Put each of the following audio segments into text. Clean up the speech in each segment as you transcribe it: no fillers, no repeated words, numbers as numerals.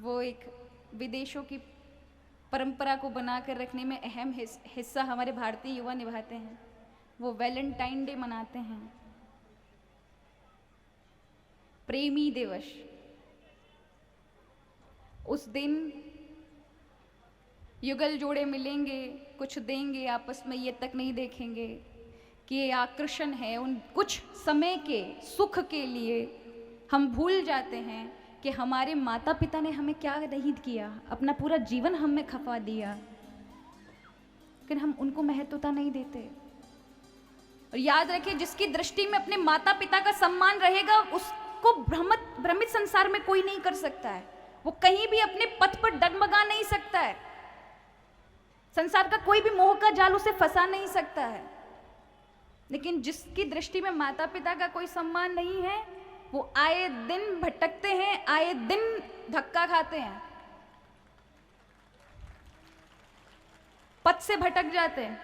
वो एक विदेशों की परंपरा को बनाकर रखने में अहम हिस्सा हमारे भारतीय युवा निभाते हैं। वो वैलेंटाइन डे मनाते हैं, प्रेमी दिवस। उस दिन युगल जोड़े मिलेंगे, कुछ देंगे आपस में, ये तक नहीं देखेंगे कि ये आकर्षण है। उन कुछ समय के सुख के लिए हम भूल जाते हैं कि हमारे माता पिता ने हमें क्या नहीं किया, अपना पूरा जीवन हमें खपा दिया, लेकिन हम उनको महत्वता नहीं देते। और याद रखिए, जिसकी दृष्टि में अपने माता पिता का सम्मान रहेगा, उसको भ्रमित संसार में कोई नहीं कर सकता है। वो कहीं भी अपने पथ पर डगमगा नहीं सकता है। संसार का कोई भी मोह का जाल उसे फंसा नहीं सकता है। लेकिन जिसकी दृष्टि में माता पिता का कोई सम्मान नहीं है, वो आए दिन भटकते हैं, आए दिन धक्का खाते हैं, पथ से भटक जाते हैं।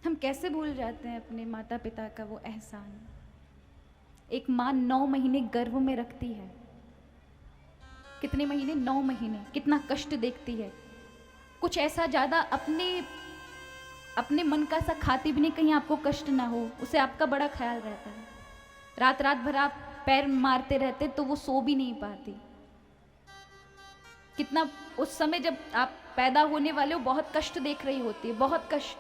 हम कैसे भूल जाते हैं अपने माता पिता का वो एहसान। एक माँ 9 महीने गर्भ में रखती है। कितने महीने? 9 महीने। कितना कष्ट देखती है। कुछ ऐसा ज्यादा अपने मन का सा खाती भी नहीं, कहीं आपको कष्ट ना हो, उसे आपका बड़ा ख्याल रहता है। रात रात भर आप पैर मारते रहते तो वो सो भी नहीं पाती। कितना उस समय जब आप पैदा होने वाले हो, बहुत कष्ट देख रही होती है, बहुत कष्ट।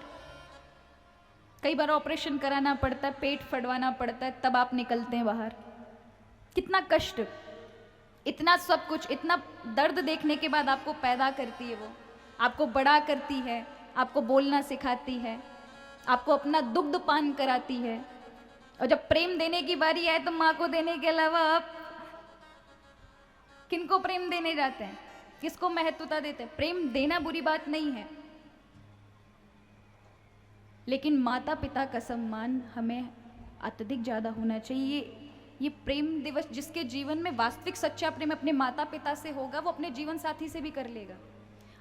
कई बार ऑपरेशन कराना पड़ता है, पेट फटवाना पड़ता है, तब आप निकलते हैं बाहर। कितना कष्ट, इतना सब कुछ, इतना दर्द देखने के बाद आपको पैदा करती है, वो आपको बड़ा करती है, आपको बोलना सिखाती है, आपको अपना दुग्ध पान कराती है। और जब प्रेम देने की बारी आए तो माँ को देने के अलावा आप किनको प्रेम देने जाते हैं, किसको महत्वता देते हैं? प्रेम देना बुरी बात नहीं है, लेकिन माता पिता का सम्मान हमें अत्यधिक ज़्यादा होना चाहिए। ये प्रेम दिवस, जिसके जीवन में वास्तविक सच्चा प्रेम अपने माता पिता से होगा, वो अपने जीवन साथी से भी कर लेगा।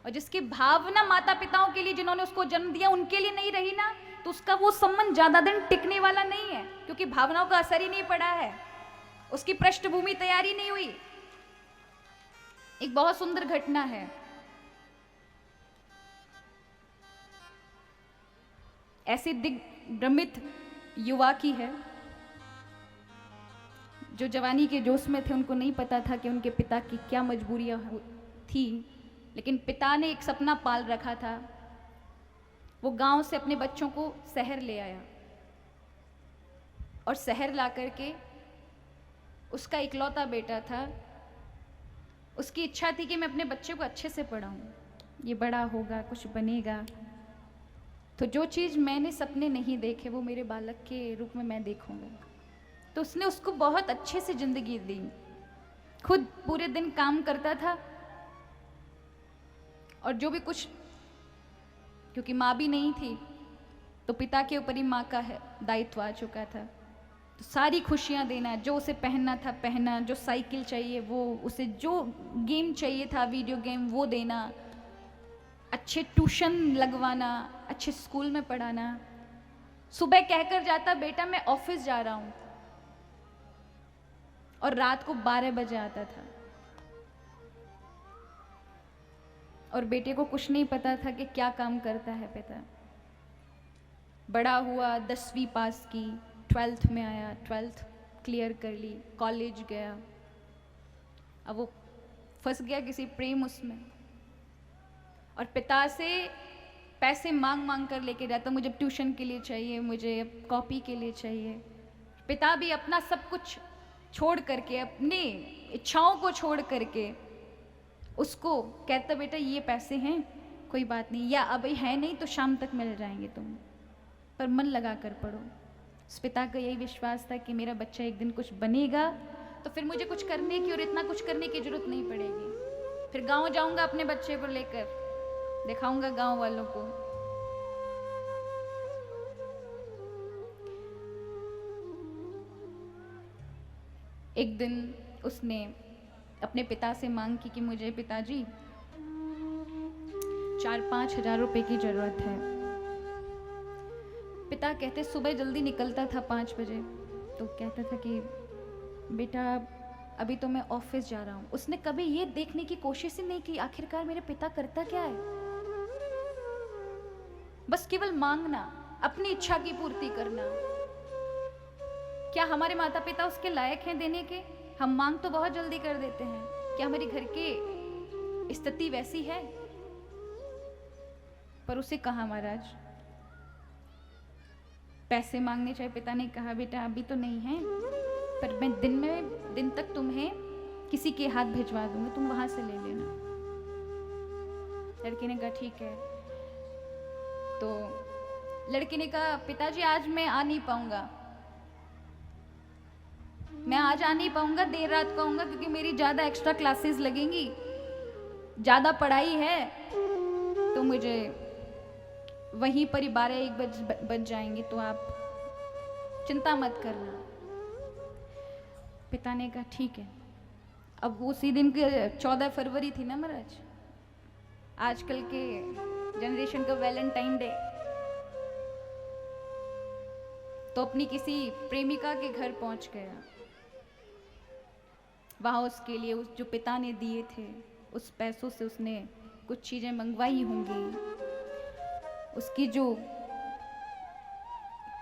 और जिसकी भावना माता पिताओं के लिए, जिन्होंने उसको जन्म दिया, उनके लिए नहीं रही ना, तो उसका वो संबंध ज़्यादा दिन टिकने वाला नहीं है, क्योंकि भावनाओं का असर ही नहीं पड़ा है, उसकी पृष्ठभूमि तैयारी नहीं हुई। एक बहुत सुंदर घटना है। ऐसे दिग्भ्रमित युवा की है, जो जवानी के जोश में थे। उनको नहीं पता था कि उनके पिता की क्या मजबूरियां थी, लेकिन पिता ने एक सपना पाल रखा था। वो गांव से अपने बच्चों को शहर ले आया, और शहर ला करके उसका इकलौता बेटा था। उसकी इच्छा थी कि मैं अपने बच्चे को अच्छे से पढ़ाऊं, ये बड़ा होगा, कुछ बनेगा, तो जो चीज़ मैंने सपने नहीं देखे वो मेरे बालक के रूप में मैं देखूंगा। तो उसने उसको बहुत अच्छे से जिंदगी दी। खुद पूरे दिन काम करता था, और जो भी कुछ, क्योंकि माँ भी नहीं थी तो पिता के ऊपर ही माँ का दायित्व आ चुका था। तो सारी खुशियाँ देना, जो उसे पहनना था पहना, जो साइकिल चाहिए वो, उसे जो गेम चाहिए था वीडियो गेम वो देना, अच्छे ट्यूशन लगवाना, अच्छे स्कूल में पढ़ाना। सुबह कहकर जाता, बेटा मैं ऑफिस जा रहा हूँ, और रात को 12 बजे आता था। और बेटे को कुछ नहीं पता था कि क्या काम करता है पिता। बड़ा हुआ, 10वीं पास की, 12th में आया, 12th क्लियर कर ली, कॉलेज गया। अब वो फंस गया किसी प्रेम उसमें, और पिता से पैसे मांग मांग कर लेके जाता, मुझे ट्यूशन के लिए चाहिए, मुझे कॉपी के लिए चाहिए। पिता भी अपना सब कुछ छोड़ करके, अपनी इच्छाओं को छोड़ करके उसको कहता, बेटा ये पैसे हैं, कोई बात नहीं, या अभी है नहीं तो शाम तक मिल जाएंगे, तुम पर मन लगा कर पढ़ो। उस पिता का यही विश्वास था कि मेरा बच्चा एक दिन कुछ बनेगा, तो फिर मुझे कुछ करने की और इतना कुछ करने की जरूरत नहीं पड़ेगी। फिर गांव जाऊंगा, अपने बच्चे को लेकर दिखाऊंगा गांव वालों को। एक दिन उसने अपने पिता से मांग की कि मुझे पिताजी 4-5 हजार रुपए की जरूरत है। पिता कहते, सुबह जल्दी निकलता था 5 बजे, तो कहता था कि बेटा अभी तो मैं ऑफिस जा रहा हूँ। उसने कभी ये देखने की कोशिश ही नहीं की आखिरकार मेरे पिता करता क्या है। बस केवल मांगना, अपनी इच्छा की पूर्ति करना। क्या हमारे माता पिता उसके लायक हैं देने के? हम मांग तो बहुत जल्दी कर देते हैं। क्या हमारी घर की स्थिति वैसी है? पर उसे कहा महाराज, पैसे मांगने चाहिए। पिता ने कहा बेटा अभी तो नहीं है, पर मैं दिन तक तुम्हें किसी के हाथ भिजवा दूंगा, तुम वहां से ले लेना। लड़की ने कहा ठीक है। तो लड़की ने कहा पिताजी आज मैं आ नहीं पाऊंगा, मैं आज आ नहीं पाऊंगा, देर रात को आऊंगा क्योंकि मेरी ज्यादा एक्स्ट्रा क्लासेस लगेंगी, ज्यादा पढ़ाई है, तो मुझे वहीं पर 12-1 बज जाएंगे, तो आप चिंता मत करना। पिता ने कहा ठीक है। अब उसी दिन के 14 फरवरी थी ना महाराज, आजकल के जनरेशन का वैलेंटाइन डे। तो अपनी किसी प्रेमिका के घर पहुंच गया। वहां उसके लिए उस जो पिता ने दिए थे उस पैसों से उसने कुछ चीजें मंगवाई होंगी। उसकी जो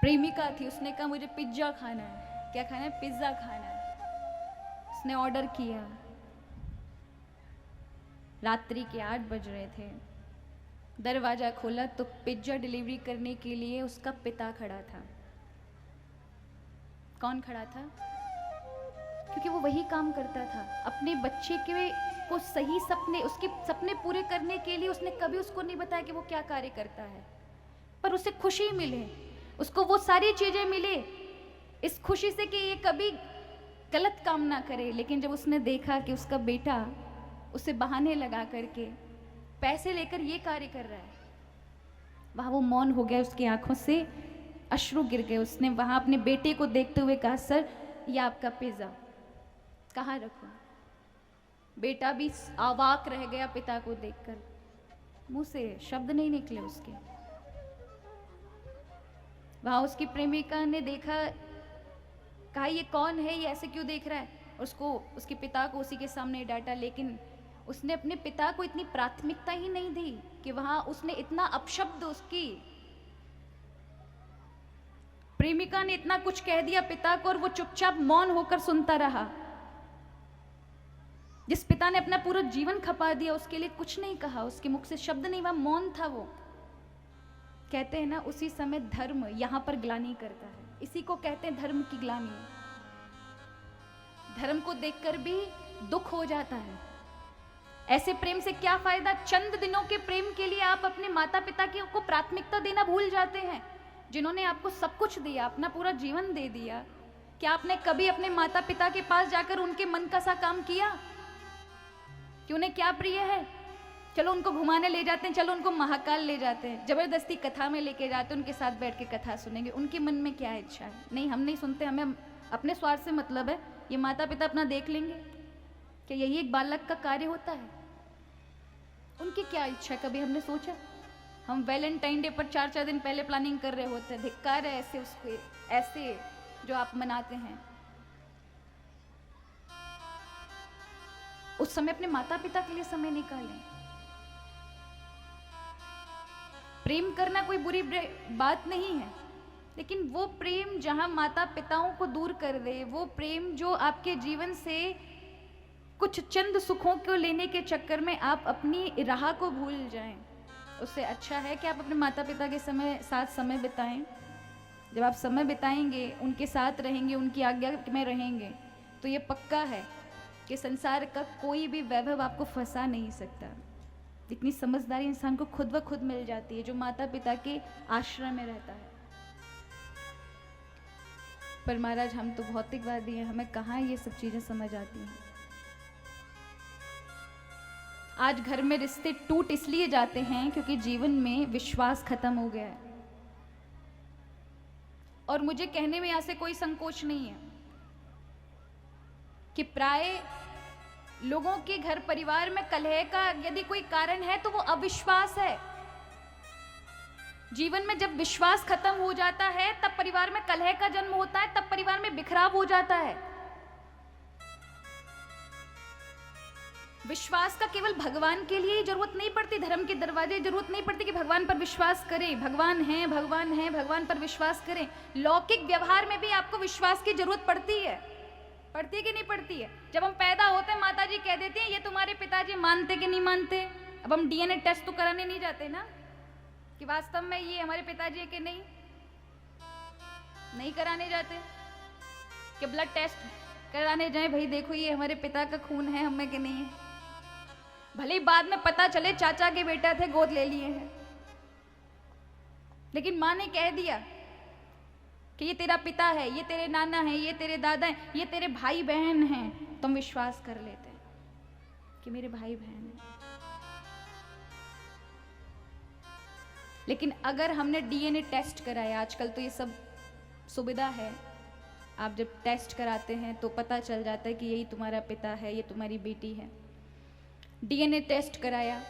प्रेमिका थी उसने कहा मुझे पिज्जा खाना है। क्या खाना है? पिज्जा खाना है। उसने ऑर्डर किया। रात्रि के 8 बज रहे थे। दरवाजा खोला तो पिज्जा डिलीवरी करने के लिए उसका पिता खड़ा था। कौन खड़ा था? क्योंकि वो वही काम करता था। अपने बच्चे के को सही सपने, उसके सपने पूरे करने के लिए उसने कभी उसको नहीं बताया कि वो क्या कार्य करता है, पर उसे खुशी मिले, उसको वो सारी चीजें मिले इस खुशी से कि ये कभी गलत काम ना करे। लेकिन जब उसने देखा कि उसका बेटा उसे बहाने लगा करके पैसे लेकर ये कार्य कर रहा है, वहां वो मौन हो गया, उसकी आंखों से अश्रु गिर गए। उसने वहां अपने बेटे को देखते हुए कहा सर ये आपका पिज्जा कहाँ रखूं? बेटा भी अवाक रह गया पिता को देखकर, मुंह से शब्द नहीं निकले उसके। वहां उसकी प्रेमिका ने देखा, कहा ये कौन है, ये ऐसे क्यों देख रहा है? उसको उसके पिता को उसी के सामने डांटा। लेकिन उसने अपने पिता को इतनी प्राथमिकता ही नहीं दी कि वहां उसने इतना अपशब्द, उसकी प्रेमिका ने इतना कुछ कह दिया पिता को और वो चुपचाप मौन होकर सुनता रहा। जिस पिता ने अपना पूरा जीवन खपा दिया उसके लिए कुछ नहीं कहा, उसके मुख से शब्द नहीं, वह मौन था। वो कहते हैं ना उसी समय धर्म यहां पर ग्लानि करता है। इसी को कहते हैं धर्म की ग्लानि। धर्म को देखकर भी दुख हो जाता है। ऐसे प्रेम से क्या फायदा? चंद दिनों के प्रेम के लिए आप अपने माता पिता को प्राथमिकता देना भूल जाते हैं, जिन्होंने आपको सब कुछ दिया, अपना पूरा जीवन दे दिया। क्या आपने कभी अपने माता पिता के पास जाकर उनके मन का सा काम किया कि उन्हें क्या प्रिय है? चलो उनको घुमाने ले जाते हैं, चलो उनको महाकाल ले जाते हैं, जबरदस्ती कथा में लेके जाते हैं, उनके साथ बैठ के कथा सुनेंगे, उनके मन में क्या इच्छा है? नहीं, हम नहीं सुनते, हमें अपने स्वार्थ से मतलब है। ये माता पिता अपना देख लेंगे, क्या यही एक बालक का कार्य होता है? उनकी क्या इच्छा है कभी हमने सोचा? हम वैलेंटाइन डे पर 4-4 दिन पहले प्लानिंग कर रहे होते हैं। धिक्कार है ऐसे उसको, ऐसे जो आप मनाते हैं। उस समय अपने माता पिता के लिए समय निकालें। प्रेम करना कोई बुरी बात नहीं है, लेकिन वो प्रेम जहां माता पिताओं को दूर कर दे, वो प्रेम जो आपके जीवन से कुछ चंद सुखों को लेने के चक्कर में आप अपनी राह को भूल जाएं, उससे अच्छा है कि आप अपने माता पिता के साथ समय बिताएं। जब आप समय बिताएंगे, उनके साथ रहेंगे, उनकी आज्ञा में रहेंगे, तो ये पक्का है कि संसार का कोई भी वैभव आपको फंसा नहीं सकता। इतनी समझदारी इंसान को खुद ब खुद मिल जाती है जो माता पिता के आश्रय में रहता है। पर महाराज हम तो भौतिकवादी हैं, हमें कहाँ ये सब चीजें समझ आती हैं। आज घर में रिश्ते टूट इसलिए जाते हैं क्योंकि जीवन में विश्वास खत्म हो गया है। और मुझे कहने में यहां से कोई संकोच नहीं है कि प्राय लोगों के घर परिवार में कलह का यदि कोई कारण है तो वो अविश्वास है। जीवन में जब विश्वास खत्म हो जाता है तब परिवार में कलह का जन्म होता है, तब परिवार में बिखराव हो जाता है। विश्वास का केवल भगवान के लिए जरूरत नहीं पड़ती, धर्म के दरवाजे जरूरत नहीं पड़ती कि भगवान पर विश्वास करें, भगवान है भगवान है, भगवान पर विश्वास करें। लौकिक व्यवहार में भी आपको विश्वास की जरूरत पड़ती है कि नहीं पड़ती है? जब हम पैदा होते हैं माता जी कह देती हैं ये तुम्हारे पिताजी मानते कि नहीं मानते। अब हम डीएनए टेस्ट तो कराने नहीं जाते ना कि वास्तव में ये हमारे पिताजी है कि नहीं कराने जाते कि ब्लड टेस्ट कराने जाए, भाई देखो ये हमारे पिता का खून है, हमें कि नहीं है। भले ही बाद में पता चले चाचा के बेटा थे, गोद ले लिए हैं, लेकिन माँ ने कह दिया कि ये तेरा पिता है, ये तेरे नाना है, ये तेरे दादा है, ये तेरे भाई बहन हैं, तो हम विश्वास कर लेते हैं कि मेरे भाई बहन हैं। लेकिन अगर हमने डीएनए टेस्ट कराया, आजकल तो ये सब सुविधा है, आप जब टेस्ट कराते हैं तो पता चल जाता है कि यही तुम्हारा पिता है, ये तुम्हारी बेटी है। डीएनए टेस्ट कराया,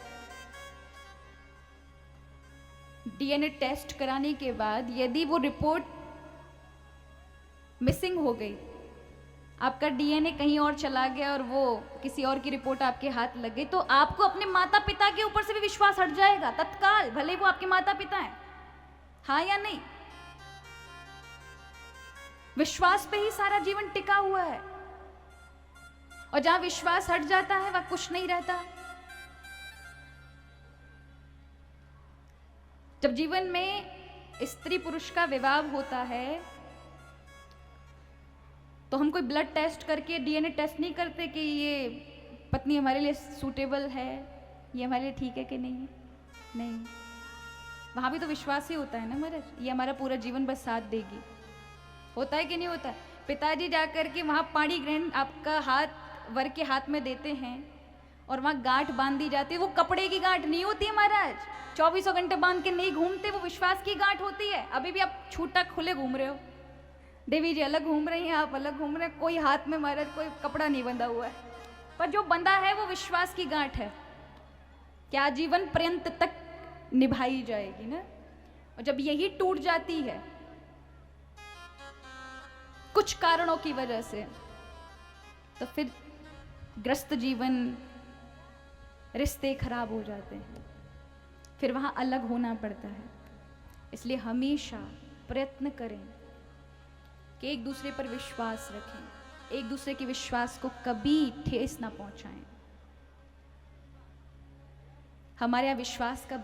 डीएनए टेस्ट कराने के बाद यदि वो रिपोर्ट मिसिंग हो गई, आपका डीएनए कहीं और चला गया और वो किसी और की रिपोर्ट आपके हाथ लग गई, तो आपको अपने माता पिता के ऊपर से भी विश्वास हट जाएगा तत्काल, भले वो आपके माता पिता हैं। हाँ या नहीं? विश्वास पे ही सारा जीवन टिका हुआ है, और जहां विश्वास हट जाता है वह कुछ नहीं रहता। जब जीवन में स्त्री पुरुष का विवाह होता है तो हम कोई ब्लड टेस्ट करके डीएनए टेस्ट नहीं करते कि ये पत्नी हमारे लिए सूटेबल है, ये हमारे लिए ठीक है कि नहीं है। नहीं, वहां भी तो विश्वास ही होता है ना महाराज, ये हमारा पूरा जीवन बस साथ देगी। होता है कि नहीं होता? पिताजी जाकर के वहां पाणी ग्रहण आपका हाथ वर के हाथ में देते हैं और वहां गांठ बांध दी जाती है, वो कपड़े की गांठ नहीं होती है महाराज, 24 घंटे बांध के नहीं घूमते, वो विश्वास की गांठ होती है। अभी भी आप छूटा खुले घूम रहे हो, देवी जी अलग घूम रही हैं, आप अलग घूम रहे हैं, कोई हाथ में महाराज कोई कपड़ा नहीं बंधा हुआ है, पर जो बंधा है वो विश्वास की गांठ है, क्या जीवन पर्यंत तक निभाई जाएगी ना। और जब यही टूट जाती है कुछ कारणों की वजह से, तो फिर ग्रस्त जीवन, रिश्ते खराब हो जाते हैं, फिर वहां अलग होना पड़ता है। इसलिए हमेशा प्रयत्न करें कि एक दूसरे पर विश्वास रखें, एक दूसरे के विश्वास को कभी ठेस ना पहुंचाएं। हमारे यहाँ विश्वास का